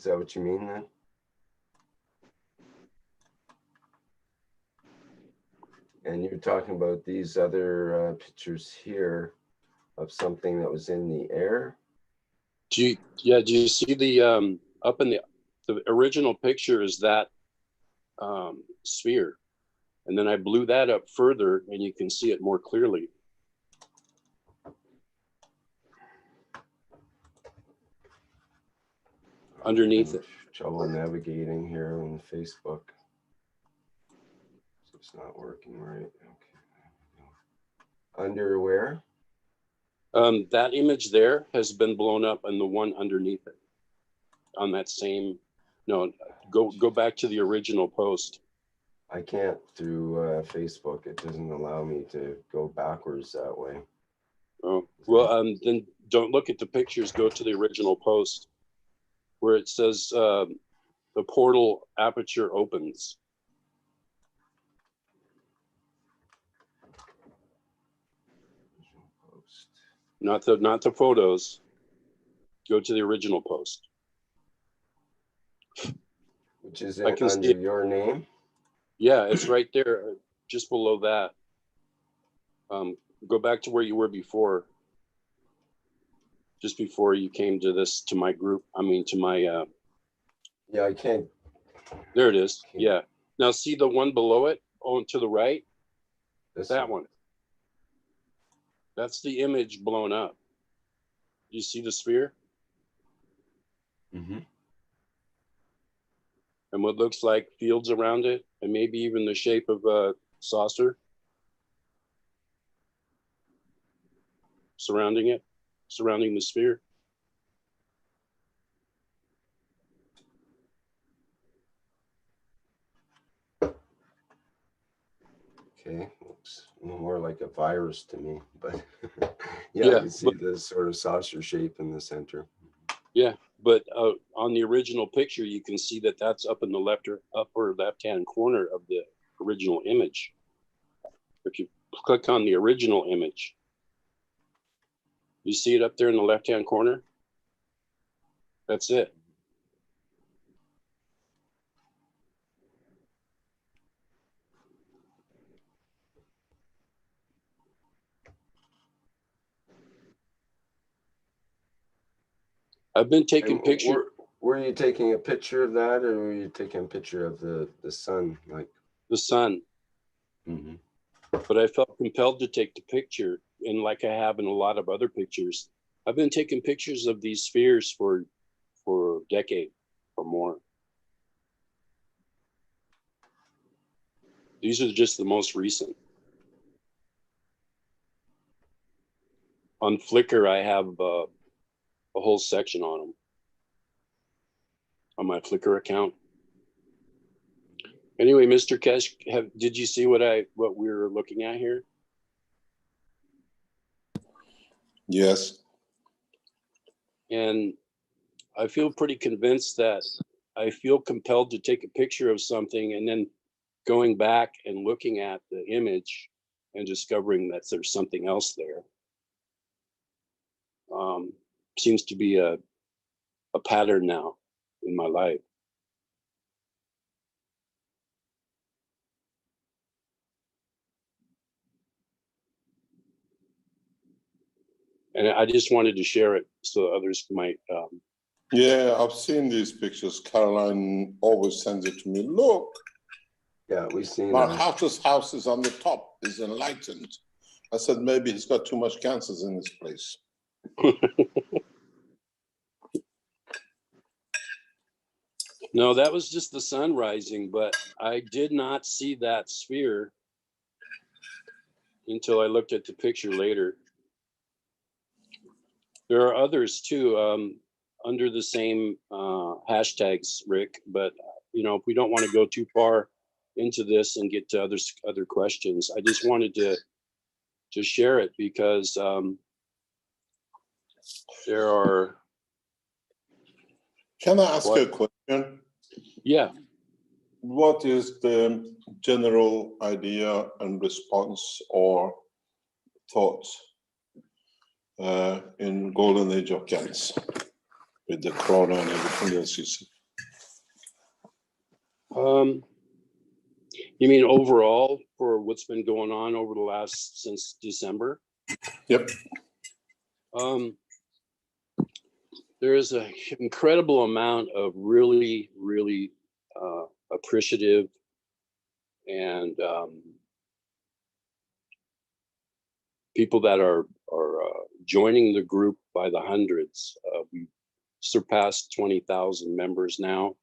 Is that what you mean then? And you're talking about these other pictures here of something that was in the air? Do you see the up in the original picture is that sphere, and then I blew that up further and you can see it more clearly. Underneath it. Trouble navigating here on Facebook. So it's not working right. Okay. Under where? That image there has been blown up, and the one underneath it on that same, no, go back to the original post. I can't through Facebook. It doesn't allow me to go backwards that way. Oh, well, then don't look at the pictures. Go to the original post where it says the portal aperture opens. Not the photos. Go to the original post. Which is under your name? Yeah, it's right there, just below that. Go back to where you were before. Just before you came to this, to my group. I mean, to my. Yeah, I can't. There it is. Yeah. Now see the one below it, on to the right. That one. That's the image blown up. You see the sphere? Mm-hmm. And what looks like fields around it, and maybe even the shape of a saucer surrounding the sphere. Okay, looks more like a virus to me, but yeah, I can see the sort of saucer shape in the center. Yeah, but on the original picture, you can see that that's up in the upper left-hand corner of the original image. If you click on the original image, you see it up there in the left-hand corner? That's it. I've been taking pictures. Were you taking a picture of that, or were you taking a picture of the sun? Like the sun. Mm-hmm. But I felt compelled to take the picture, and like I have in a lot of other pictures, I've been taking pictures of these spheres for a decade or more. These are just the most recent. On Flickr, I have a whole section on them on my Flickr account. Anyway, Mr. Keshe, did you see what we were looking at here? Yes. And I feel pretty convinced that I feel compelled to take a picture of something and then going back and looking at the image and discovering that there's something else there. Seems to be a pattern now in my life. And I just wanted to share it so others might. Yeah, I've seen these pictures. Caroline always sends it to me. Look. Yeah, we've seen Mark House's house is on the top, is enlightened. I said, maybe he's got too much cancers in this place. No, that was just the sun rising, but I did not see that sphere until I looked at the picture later. There are others too, under the same hashtags, Rick, but you know, if we don't want to go too far into this and get to other questions, I just wanted to share it because there are. Can I ask a question? Yeah. What is the general idea and response or thoughts in Golden Age of Cats? with the corona and everything else you said. You mean overall for what's been going on over the last since December? Yep. There is an incredible amount of really, really appreciative and people that are joining the group by the hundreds. We surpassed 20,000 members now.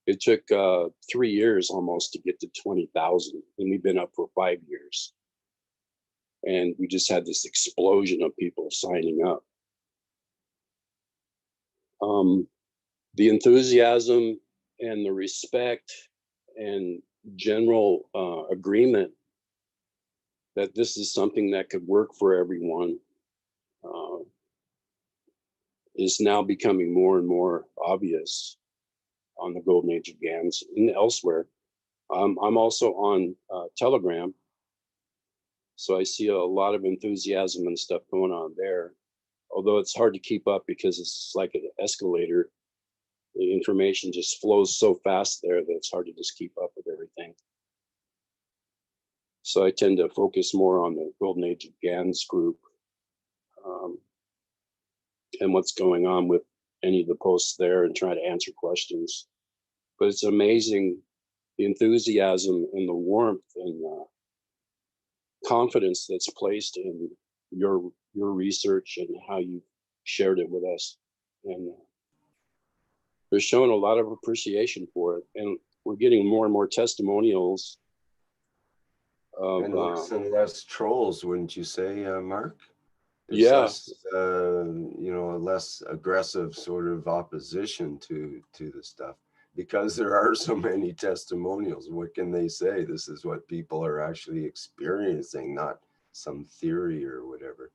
It took 3 years almost to get to 20,000, and we've been up for 5 years. And we just had this explosion of people signing up. The enthusiasm and the respect and general agreement that this is something that could work for everyone is now becoming more and more obvious on the Golden Age of GANs and elsewhere. I'm also on Telegram, so I see a lot of enthusiasm and stuff going on there, although it's hard to keep up because it's like an escalator. The information just flows so fast there that it's hard to just keep up with everything. So I tend to focus more on the Golden Age of GANs group and what's going on with any of the posts there and try to answer questions. But it's amazing the enthusiasm and the warmth and confidence that's placed in your research and how you shared it with us. And they're showing a lot of appreciation for it. And we're getting more and more testimonials of, and less and less trolls, wouldn't you say, Mark? There's yeah. less, a less aggressive sort of opposition to the stuff, because there are so many testimonials. What can they say? This is what people are actually experiencing, not some theory or whatever.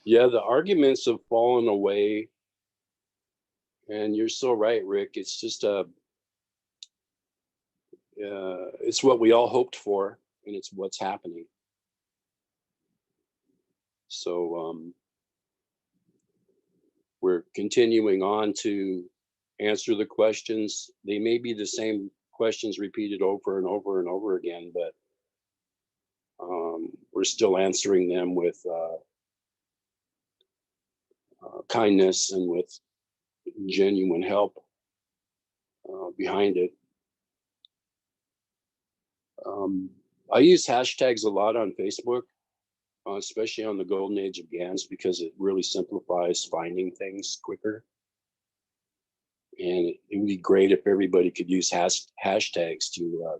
Yeah, the arguments have fallen away. And you're so right, Rick. It's just it's what we all hoped for, and it's what's happening. So we're continuing on to answer the questions. They may be the same questions repeated over and over and over again, but we're still answering them with kindness and with genuine help behind it. I use hashtags a lot on Facebook, especially on the Golden Age of GANs, because it really simplifies finding things quicker. And it would be great if everybody could use hashtags to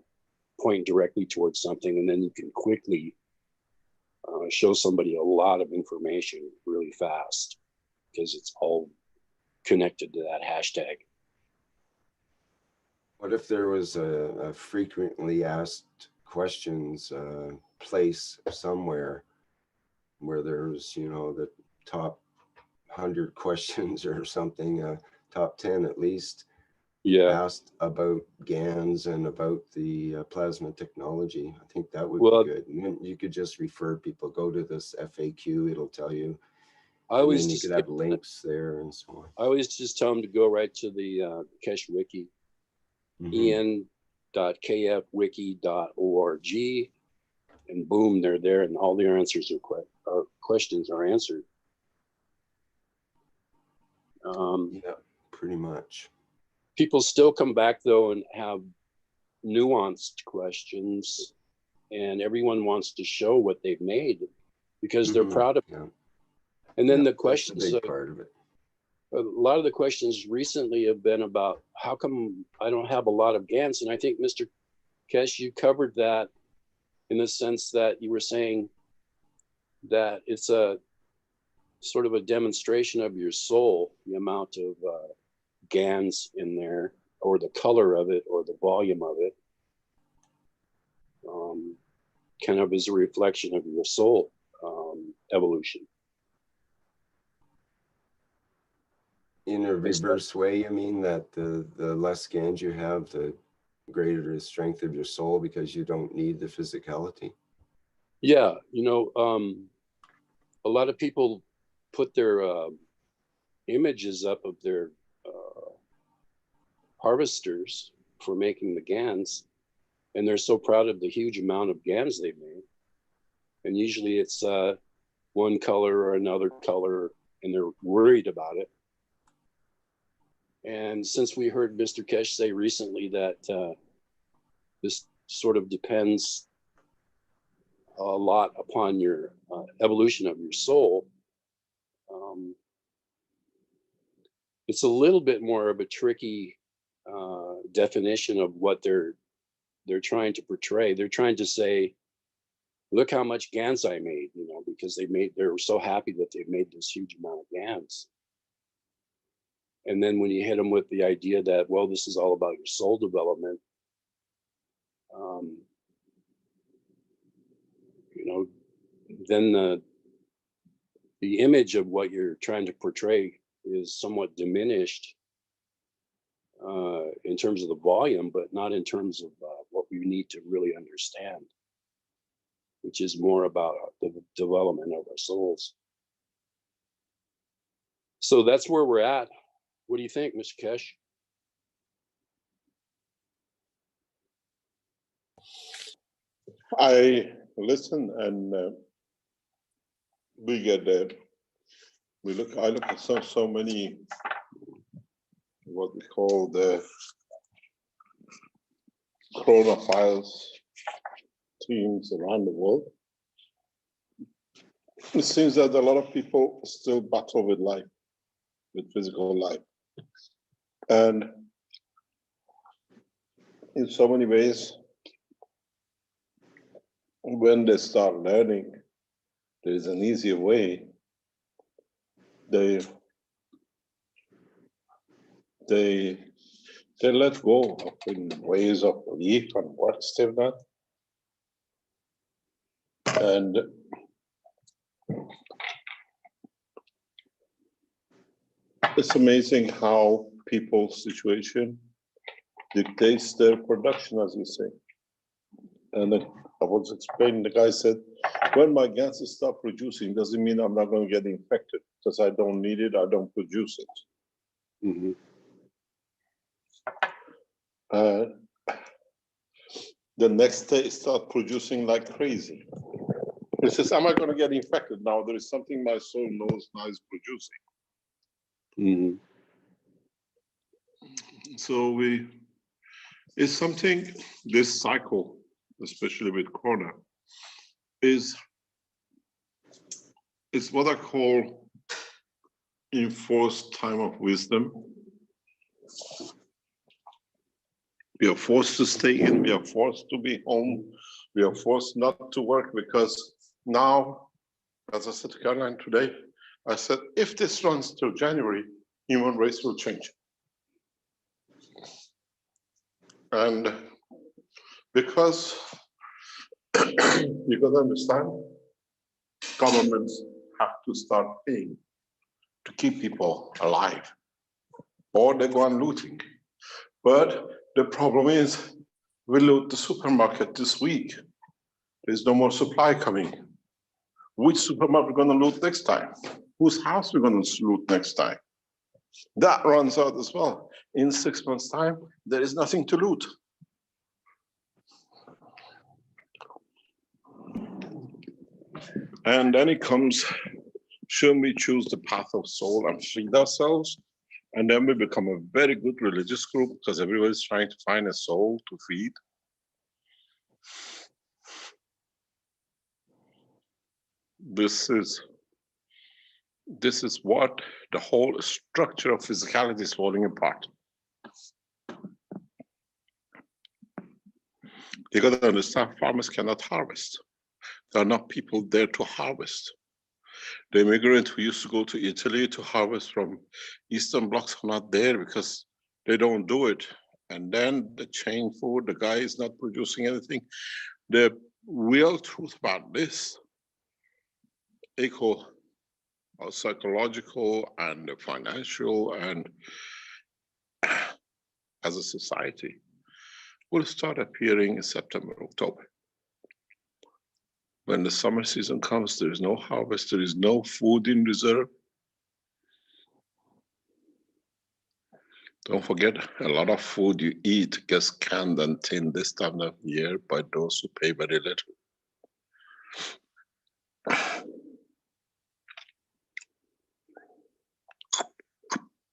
point directly towards something, and then you can quickly show somebody a lot of information really fast, because it's all connected to that hashtag. What if there was a frequently asked questions place somewhere where there's, the top 100 questions or something, top 10 at least, asked about GANs and about the plasma technology? I think that would be good. And you could just refer people, go to this FAQ, it'll tell you. And then you could have links there and so on. I always just tell them to go right to the Keshe Wiki, en.kfwiki.org, and boom, they're there, and all their answers are questions are answered. Yeah, pretty much. People still come back though and have nuanced questions, and everyone wants to show what they've made because they're proud of it. Yeah. And then the questions, that's a big part of it. A lot of the questions recently have been about how come I don't have a lot of GANs, and I think Mr. Keshe, you covered that in the sense that you were saying that it's a sort of a demonstration of your soul, the amount of GANs in there, or the color of it, or the volume of it, kind of is a reflection of your soul evolution. In a reverse way, you mean that the less GANs you have, the greater the strength of your soul, because you don't need the physicality? Yeah, a lot of people put their images up of their harvesters for making the GANs, and they're so proud of the huge amount of GANs they've made. And usually it's one color or another color, and they're worried about it. And since we heard Mr. Keshe say recently that this sort of depends a lot upon your evolution of your soul, it's a little bit more of a tricky definition of what they're trying to portray. They're trying to say, look how much GANs I made, you know, because they're so happy that they've made this huge amount of GANs. And then when you hit them with the idea that, well, this is all about your soul development, you know, then the image of what you're trying to portray is somewhat diminished in terms of the volume, but not in terms of what we need to really understand, which is more about the development of our souls. So that's where we're at. What do you think, Mr. Keshe? I listen, and I look at so many, what we call the coronavirus teams around the world. It seems that a lot of people still battle with life, with physical life. And in so many ways, when they start learning there is an easier way, they let go of in ways of belief and what they've done. And it's amazing how people's situation dictates their production, as you say. And then I was explaining, the guy said, when my gases stop producing, doesn't mean I'm not going to get infected, because I don't need it, I don't produce it. Mm-hmm. The next day, start producing like crazy. He says, am I going to get infected now? There is something my soul knows now is producing. Mm-hmm. So it's something, this cycle, especially with Corona, is what I call enforced time of wisdom. We are forced to stay in, we are forced to be home, we are forced not to work, because now, as I said to Caroline today, I said, if this runs till January, human race will change. And because you got to understand, governments have to start paying to keep people alive, or they go on looting. But the problem is, we loot the supermarket this week. There's no more supply coming. Which supermarket we're going to loot next time? Whose house we're going to loot next time? That runs out as well. In 6 months' time, there is nothing to loot. And then it comes, shouldn't we choose the path of soul and feed ourselves? And then we become a very good religious group, because everybody's trying to find a soul to feed. This is what the whole structure of physicality is falling apart. You got to understand, farmers cannot harvest. There are not people there to harvest. The immigrants who used to go to Italy to harvest from Eastern blocks are not there because they don't do it. And then the chain food, the guy is not producing anything. The real truth about this, eco, psychological and financial, and as a society, will start appearing in September, October. When the summer season comes, there is no harvest, there is no food in reserve. Don't forget, a lot of food you eat gets canned and tinned this time of year by those who pay very little.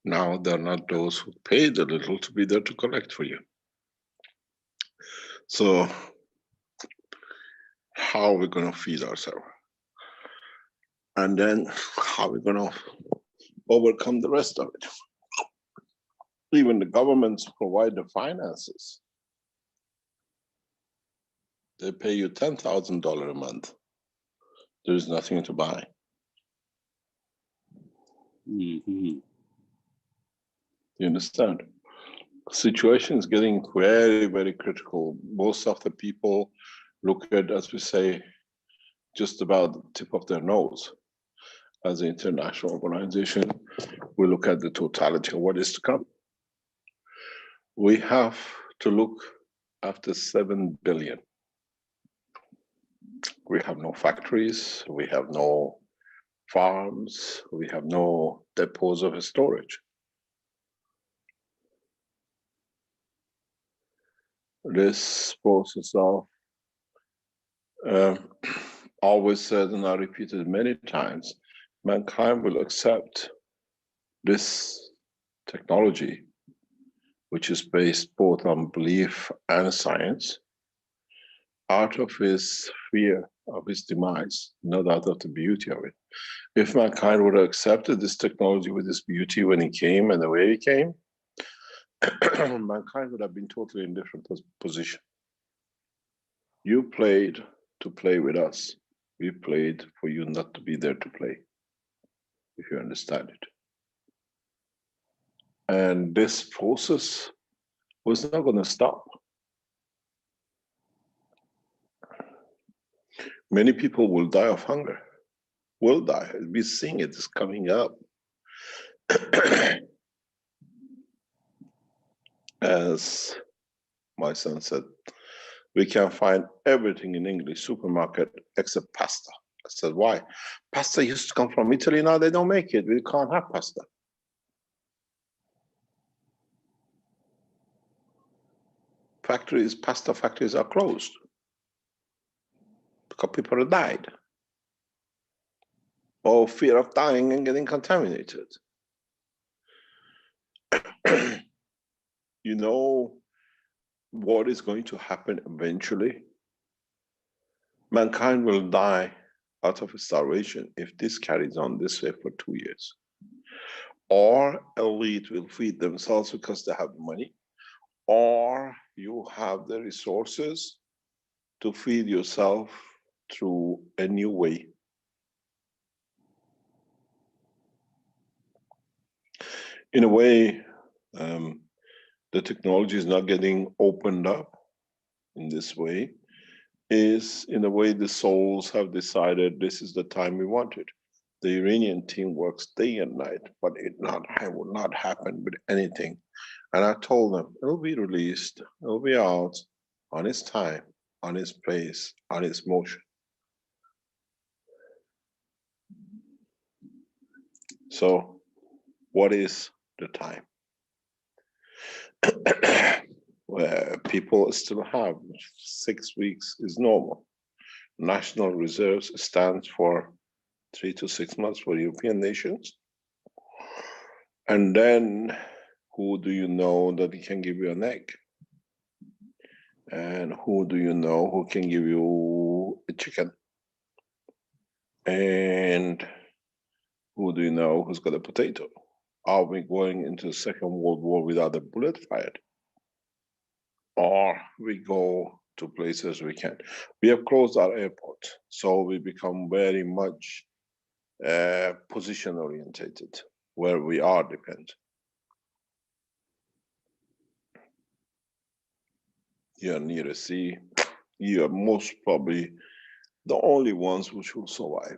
Now they're not those who paid a little to be there to collect for you. So how are we going to feed ourselves? And then how are we going to overcome the rest of it? Even the governments provide the finances. They pay you $10,000 a month. There is nothing to buy. Mm-hmm. You understand? The situation is getting very, very critical. Most of the people look at, as we say, just about the tip of their nose. As an international organization, we look at the totality of what is to come. We have to look after 7 billion. We have no factories, we have no farms, we have no depots of storage. This process of always said, and I repeated many times, mankind will accept this technology, which is based both on belief and science, out of his fear of his demise, not out of the beauty of it. If mankind would have accepted this technology with its beauty when it came and the way it came, mankind would have been totally in different position. You played to play with us. We played for you not to be there to play, if you understand it. And this process was not going to stop. Many people will die of hunger, will die. We're seeing it, it's coming up. As my son said, we can find everything in English supermarket except pasta. I said, why? Pasta used to come from Italy, now they don't make it. We can't have pasta. Pasta factories are closed because people have died. Or fear of dying and getting contaminated. You know what is going to happen eventually? Mankind will die out of starvation if this carries on this way for 2 years. Or elite will feed themselves because they have money, or you have the resources to feed yourself through a new way. In a way, the technology is not getting opened up in this way, is in a way the souls have decided this is the time we want it. The Iranian team works day and night, but it will not happen with anything. And I told them, it'll be released, it'll be out on its time, on its place, on its motion. So what is the time? Where people still have 6 weeks is normal. National reserves stands for 3 to 6 months for European nations. And then who do you know that can give you an egg? And who do you know who can give you a chicken? And who do you know who's got a potato? Are we going into the Second World War without a bullet fired? Or we go to places we can. We have closed our airport, so we become very much position orientated, where we are dependent. You're near a sea, you are most probably the only ones which will survive.